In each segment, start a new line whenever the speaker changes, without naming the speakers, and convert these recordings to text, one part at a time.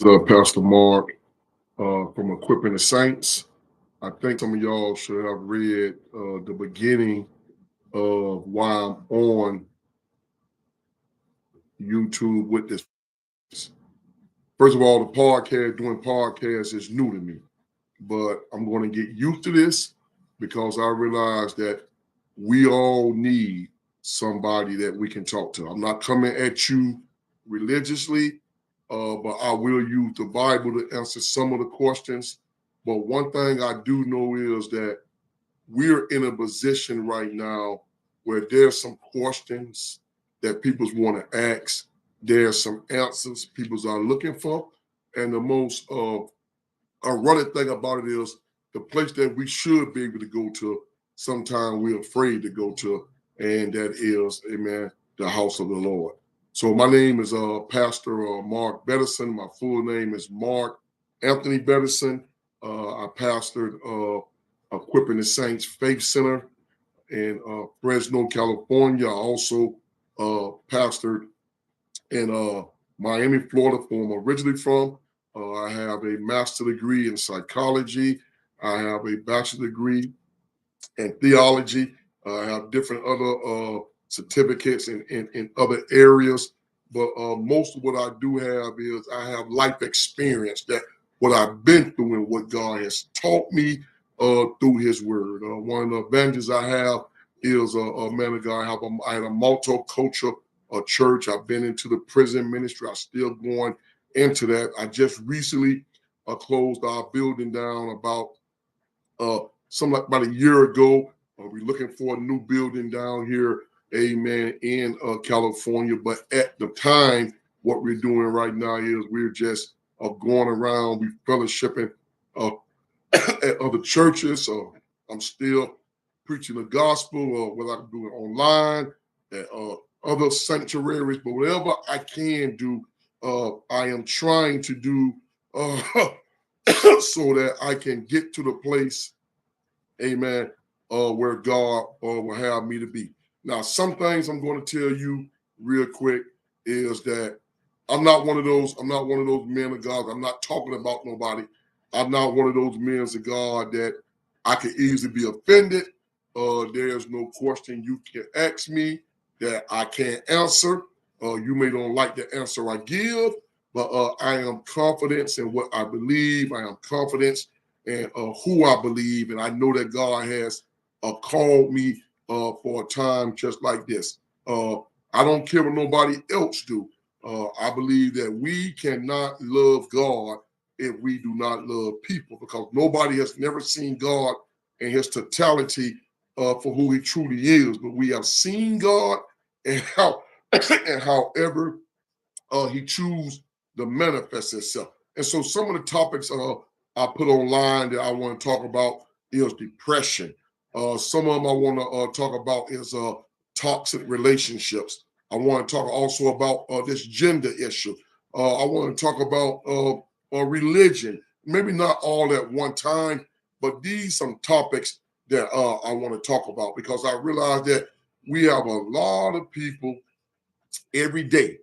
Pastor Mark from Equipping the Saints. I think some of y'all should have read the beginning of why I'm on YouTube with this. First of all, doing podcasts is new to me, but I'm going to get used to this because I realize that we all need somebody that we can talk to. I'm not coming at you religiously, but I will use the Bible to answer some of the questions. But one thing I do know is that we're in a position right now where there's some questions that people want to ask. There's some answers people are looking for. And the most ironic thing about it is the place that we should be able to go to, sometimes we're afraid to go to, and that is, amen, the house of the Lord. So my name is Pastor Mark Betterson. My full name is Mark Anthony Betterson. I pastored Equipping the Saints Faith Center in Fresno, California. I also pastored in Miami, Florida, where I'm originally from. I have a master's degree in psychology. I have a bachelor's degree in theology. I have different other certificates in other areas. But most of what I do have is I have life experience, that what I've been through and what God has taught me through his word. One of the advantages I have is a man of God. I had a multicultural church. I've been into the prison ministry. I'm still going into that. I just recently closed our building down about about a year ago. We're looking for a new building down here, amen, in California. But at the time, what we're doing right now is we're just going around, we fellowshipping at other churches. I'm still preaching the gospel, whether I can do it online, at other sanctuaries, but whatever I can do, I am trying to do so that I can get to the place, amen, where God will have me to be. Now, some things I'm going to tell you real quick is that I'm not one of those men of God. I'm not talking about nobody. I'm not one of those men of God that I can easily be offended. There's no question you can ask me that I can't answer. You may don't like the answer I give, but I am confident in what I believe. I am confident in who I believe, and I know that God has called me for a time just like this. I don't care what nobody else do. I believe that we cannot love God if we do not love people, because nobody has never seen God in his totality for who he truly is. But we have seen God and how and however he choose to manifest himself. And so some of the topics I put online that I want to talk about is depression. Some of them I want to talk about is toxic relationships. I want to talk also about this gender issue. I want to talk about religion. Maybe not all at one time, but these some topics that I want to talk about, because I realize that we have a lot of people every day,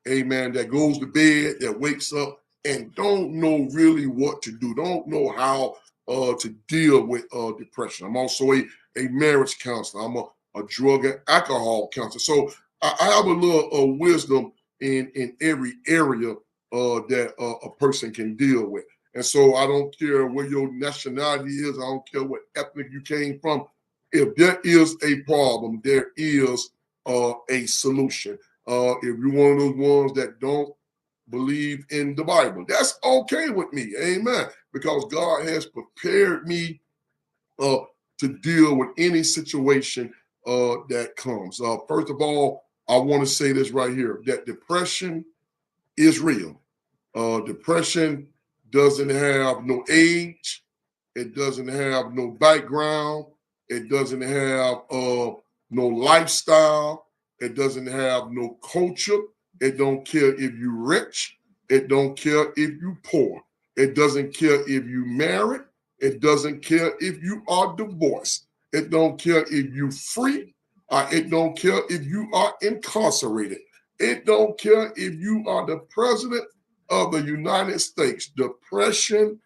amen, that goes to bed, that wakes up and don't know really what to do, don't know how to deal with depression. I'm also a marriage counselor. I'm a drug and alcohol counselor. So I have a little wisdom in every area that a person can deal with. And so I don't care what your nationality is. I don't care what ethnic you came from. If there is a problem, there is a solution. If you're one of those ones that don't believe in the Bible, that's okay with me. Amen. Because God has prepared me uh, to deal with any situation that comes. First of all, I want to say this right here, that depression is real. Depression doesn't have no age. It doesn't have no background. It doesn't have no lifestyle. It doesn't have no culture. It don't care if you rich. It don't care if you poor. It doesn't care if you married. It doesn't care if you are divorced. It don't care if you free. It don't care if you are incarcerated. It don't care if you are the president of the United States, depression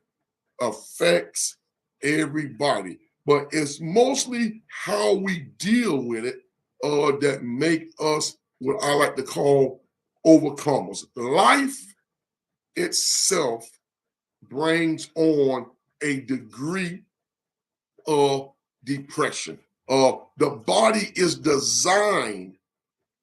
affects everybody, but it's mostly how we deal with it that make us what I like to call overcomers. Life itself brings on a degree of depression. The body is designed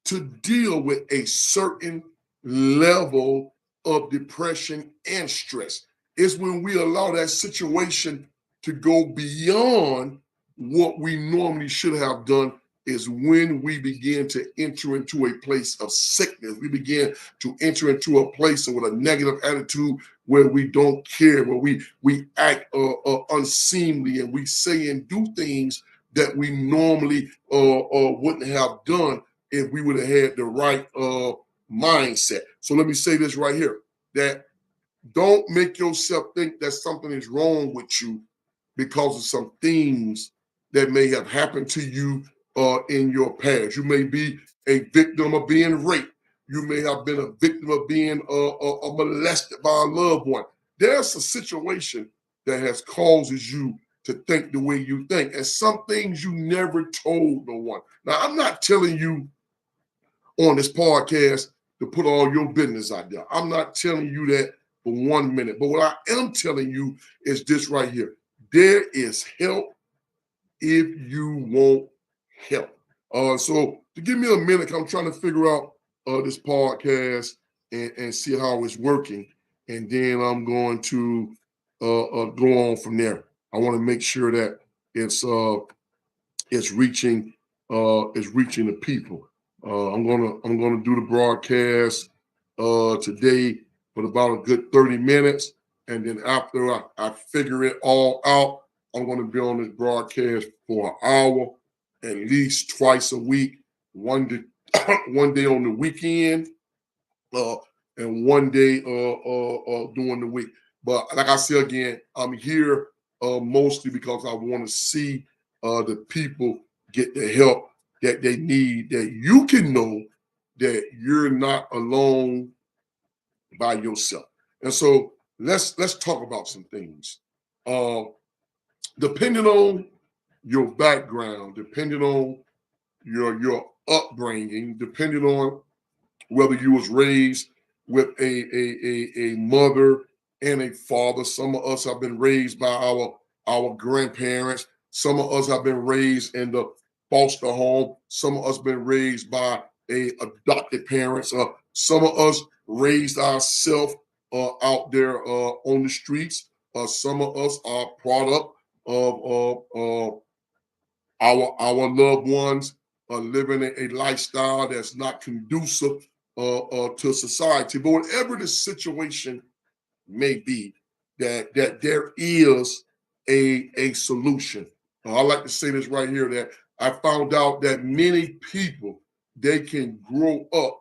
to deal with a certain level of depression and stress. It's when we allow that situation to go beyond what we normally should have done is when we begin to enter into a place of sickness. We begin to enter into a place with a negative attitude where we don't care, where we act unseemly, and we say and do things that we normally wouldn't have done if we would have had the right mindset. So let me say this right here, that don't make yourself think that something is wrong with you because of some things that may have happened to you in your past. You may be a victim of being raped. You may have been a victim of being molested by a loved one. There's a situation that has causes you to think the way you think, and some things you never told no one. Now, I'm not telling you on this podcast to put all your business out there. I'm not telling you that for 1 minute. But what I am telling you is this right here. There is help if you want help. So to give me a minute, I'm trying to figure out this podcast and see how it's working. And then I'm going to go on from there. I want to make sure that it's reaching the people. I'm gonna do the broadcast today for about a good 30 minutes, and then after I figure it all out, I'm gonna be on this broadcast for an hour, at least twice a week. One day, one day on the weekend, uh, and one day during the week. But like I said again, I'm here mostly because I want to see the people get the help that they need, that you can know that you're not alone by yourself. And so let's talk about some things. Uh, Depending on your background, depending on your upbringing, depending on whether you was raised with a mother and a father. Some of us have been raised by our grandparents. Some of us have been raised in the foster home. Some of us been raised by a adopted parents. Some of us raised ourselves out there on the streets. Some of us are product of our loved ones are living a lifestyle that's not conducive to society. But whatever the situation may be, that there is a solution. I like to say this right here, that I found out that many people, they can grow up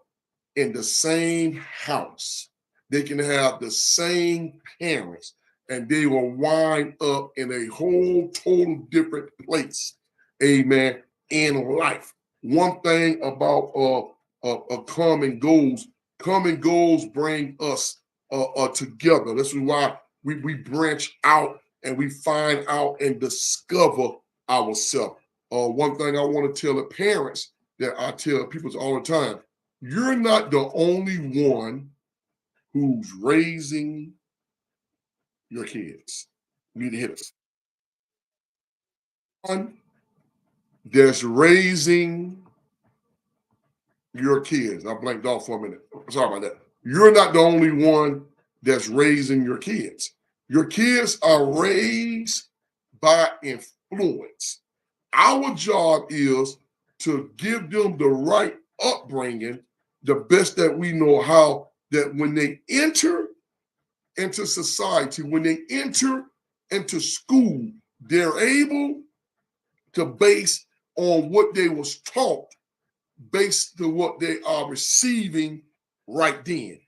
in the same house. They can have the same parents, and they will wind up in a whole total different place. Amen. In life. One thing about common goals bring us together. This is why we branch out and we find out and discover ourselves. One thing I want to tell the parents, that I tell people all the time, you're not the only one who's raising your kids. You need to hit us. One that's raising your kids. I blanked off for a minute. Sorry about that. You're not the only one that's raising your kids. Your kids are raised by influence. Our job is to give them the right upbringing, the best that we know how, that when they enter into society, when they enter into school, they're able to base on what they was taught, based on what they are receiving right then.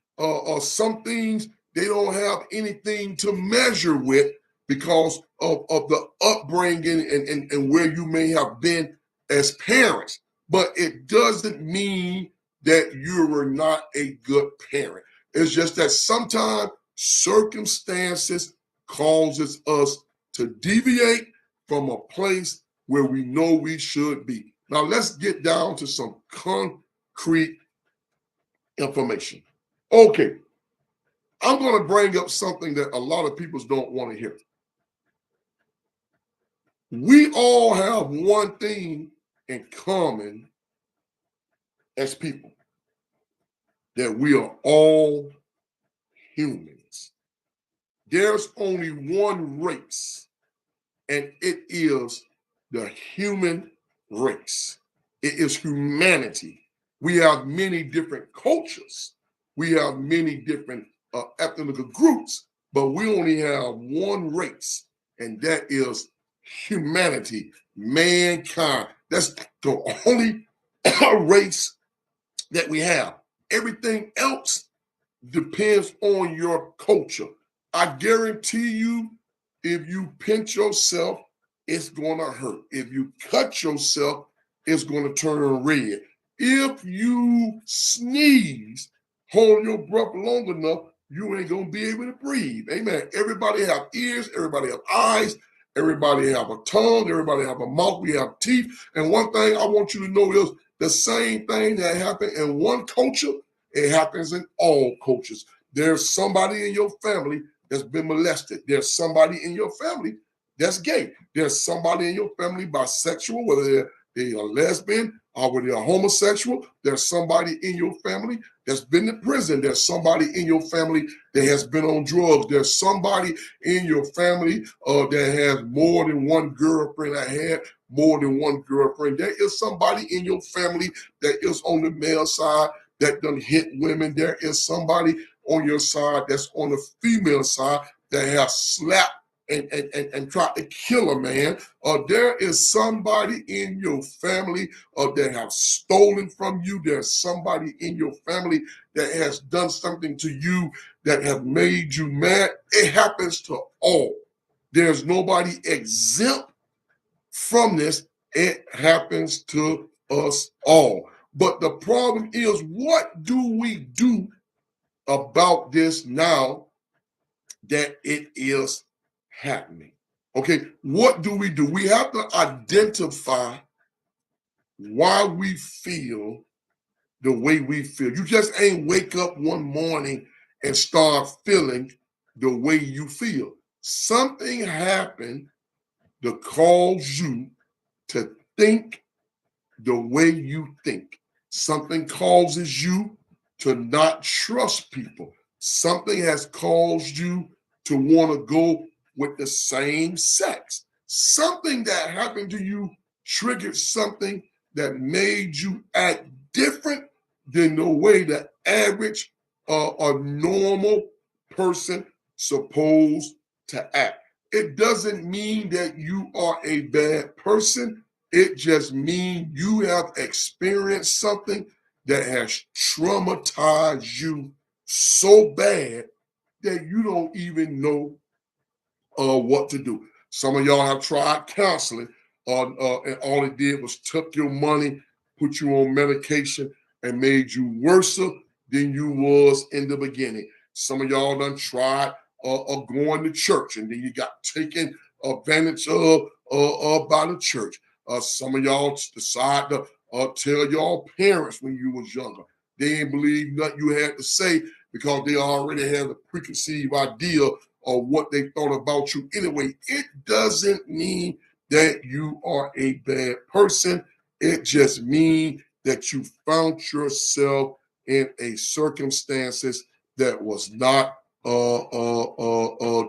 Some things they don't have anything to measure with because of the upbringing and where you may have been as parents. But it doesn't mean that you were not a good parent. It's just that sometimes circumstances causes us to deviate from a place where we know we should be. Now let's get down to some concrete information. Okay, I'm going to bring up something that a lot of people don't want to hear. We all have one thing in common as people, that we are all humans. There's only one race, and it is the human race. It is humanity. We have many different cultures. We have many different ethnic groups, but we only have one race, and that is humanity, mankind. That's the only race that we have. Everything else depends on your culture. I guarantee you, if you pinch yourself, it's going to hurt. If you cut yourself, it's going to turn red. If you sneeze, hold your breath long enough, you ain't going to be able to breathe. Amen. Everybody have ears, everybody have eyes, everybody have a tongue, everybody have a mouth, we have teeth. And one thing I want you to know is the same thing that happened in one culture, it happens in all cultures. There's somebody in your family that's been molested. There's somebody in your family that's gay. There's somebody in your family bisexual, whether they're a lesbian or whether they're homosexual. There's somebody in your family that's been to prison. There's somebody in your family that has been on drugs. There's somebody in your family that has more than one girlfriend. I had more than one girlfriend. There is somebody in your family that is on the male side that done hit women. There is somebody on your side that's on the female side that has slapped and tried to kill a man. There is somebody in your family that have stolen from you. There's somebody in your family that has done something to you that have made you mad. It happens to all. There's nobody exempt from this. It happens to us all. But the problem is, what do we do about this now that it is happening? Okay, what do? We have to identify why we feel the way we feel. You just ain't wake up one morning and start feeling the way you feel. Something happened to cause you to think the way you think. Something causes you to not trust people. Something has caused you to want to go with the same sex. Something that happened to you triggered something that made you act different than the way the average a normal person supposed to act. It doesn't mean that you are a bad person. It just means you have experienced something that has traumatized you so bad that you don't even know what to do. Some of y'all have tried counseling, and all it did was took your money, put you on medication, and made you worse than you was in the beginning. Some of y'all done tried going to church, and then you got taken advantage of by the church. Some of y'all decide to tell your parents when you was younger. They didn't believe nothing you had to say because they already had a preconceived idea or what they thought about you anyway. It doesn't mean that you are a bad person. It just means that you found yourself in a circumstances that was not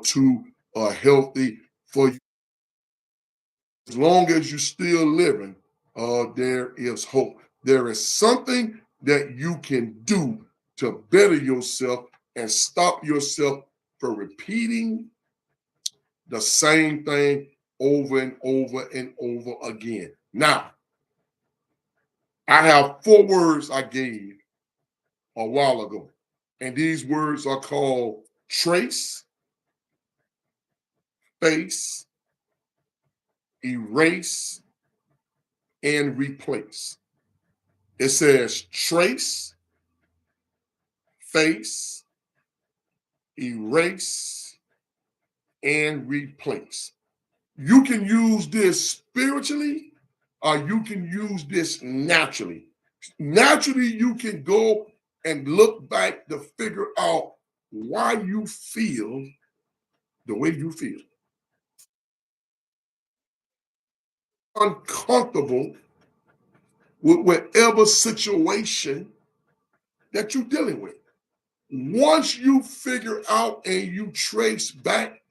too healthy for you. As long as you're still living, there is hope. There is something that you can do to better yourself and stop yourself from repeating the same thing over and over and over again. Now, I have 4 words I gave a while ago, and these words are called trace, face, erase, and replace. It says trace, face, erase, and replace. You can use this spiritually or you can use this naturally. Naturally, you can go and look back to figure out why you feel the way you feel. Uncomfortable with whatever situation that you're dealing with. Once you figure out and you trace back,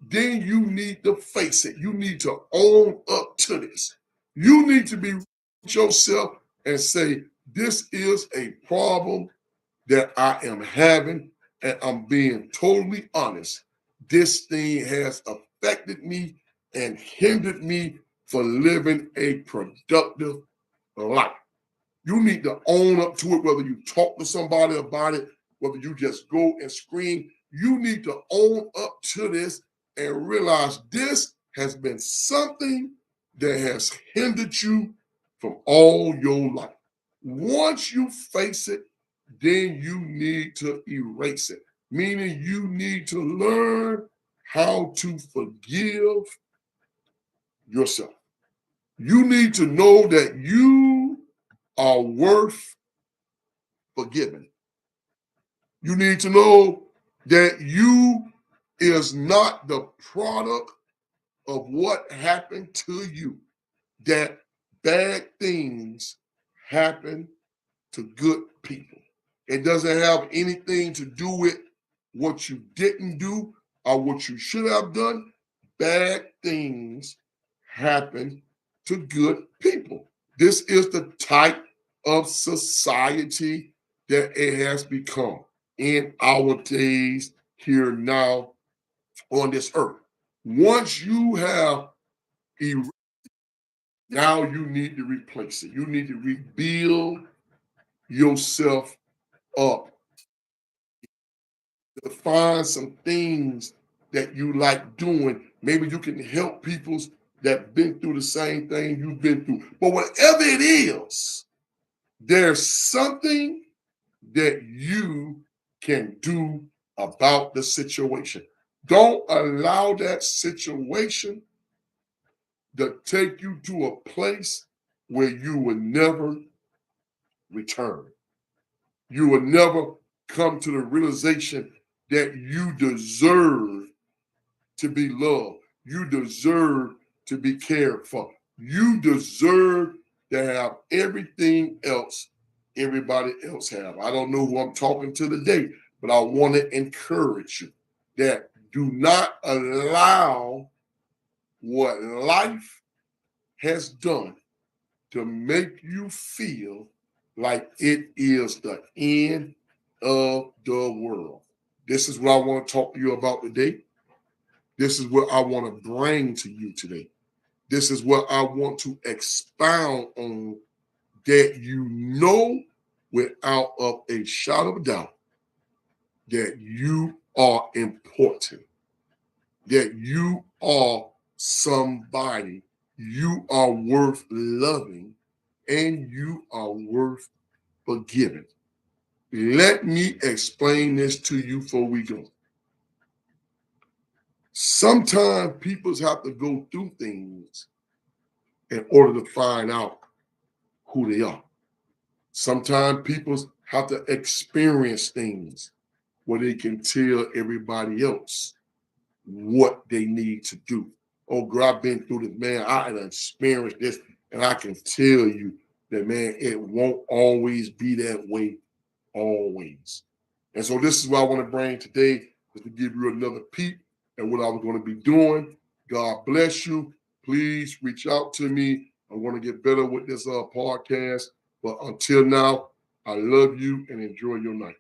then you need to face it. You need to own up to this. You need to be with yourself and say, this is a problem that I am having, and I'm being totally honest. This thing has affected me and hindered me for living a productive life. You need to own up to it, whether you talk to somebody about it, whether you just go and scream. You need to own up to this and realize this has been something that has hindered you from all your life. Once you face it, then you need to erase it, meaning you need to learn how to forgive yourself. You need to know that you are worth forgiving. You need to know that you is not the product of what happened to you, that bad things happen to good people. It doesn't have anything to do with what you didn't do or what you should have done. Bad things happen to good people. This is the type of society that it has become in our days here now on this earth. Once you have now you need to replace it. You need to rebuild yourself up to find some things that you like doing. Maybe you can help people that been through the same thing you've been through. But whatever it is, there's something that you can do about the situation. Don't allow that situation to take you to a place where you will never return. You will never come to the realization that you deserve to be loved. You deserve to be cared for. You deserve to have everything else everybody else have. I don't know who I'm talking to today, but I want to encourage you that do not allow what life has done to make you feel like it is the end of the world. This is what I want to talk to you about today. This is what I want to bring to you today. This is what I want to expound on, that you know without of a shadow of doubt that you are important, that you are somebody, you are worth loving, and you are worth forgiving. Let me explain this to you before we go. Sometimes people have to go through things in order to find out who they are. Sometimes people have to experience things where they can tell everybody else what they need to do. Oh, girl, I've been through this, man. I have experienced this, and I can tell you that, man, it won't always be that way, always. And so this is what I want to bring today, is to give you another peek at what I was going to be doing. God bless you. Please reach out to me. I want to get better with this podcast. But until now, I love you and enjoy your night.